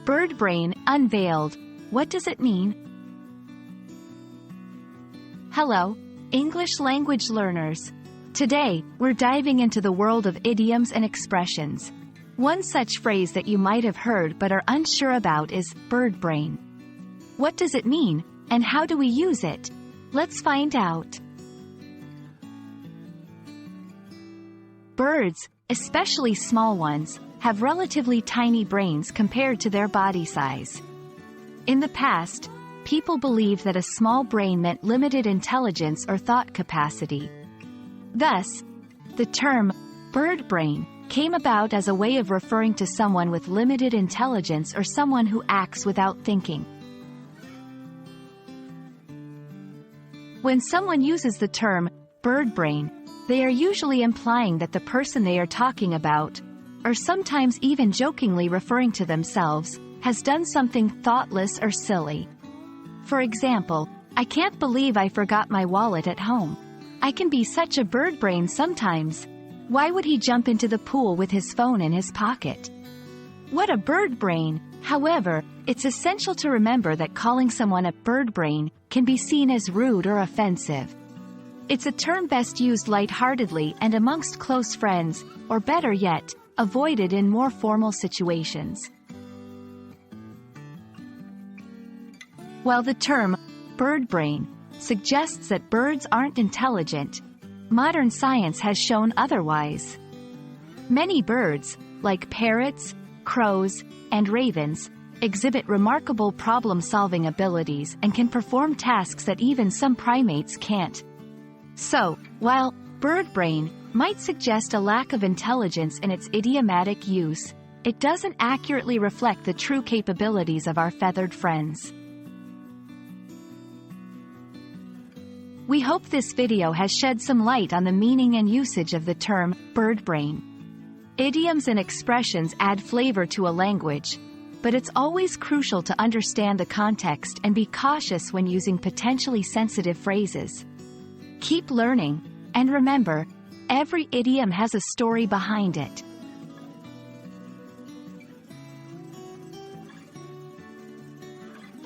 Birdbrain, Unveiled. What does it mean? Hello, English language learners. Today, we're diving into the world of idioms and expressions. One such phrase that you might have heard but are unsure about is birdbrain. What does it mean, and how do we use it? Let's find out. Birds, especially small ones, have relatively tiny brains compared to their body size. In the past, people believed that a small brain meant limited intelligence or thought capacity. Thus, the term birdbrain came about as a way of referring to someone with limited intelligence or someone who acts without thinking. When someone uses the term birdbrain, they are usually implying that the person they are talking about, or sometimes even jokingly referring to themselves, has done something thoughtless or silly. For example, I can't believe I forgot my wallet at home. I can be such a birdbrain sometimes. Why would he jump into the pool with his phone in his pocket? What a birdbrain! However, it's essential to remember that calling someone a birdbrain can be seen as rude or offensive. It's a term best used lightheartedly and amongst close friends, or better yet, avoided in more formal situations. While the term birdbrain suggests that birds aren't intelligent, modern science has shown otherwise. Many birds, like parrots, crows, and ravens, exhibit remarkable problem-solving abilities and can perform tasks that even some primates can't. So, while birdbrain might suggest a lack of intelligence in its idiomatic use, it doesn't accurately reflect the true capabilities of our feathered friends. We hope this video has shed some light on the meaning and usage of the term birdbrain. Idioms and expressions add flavor to a language, but it's always crucial to understand the context and be cautious when using potentially sensitive phrases. Keep learning, and remember, every idiom has a story behind it.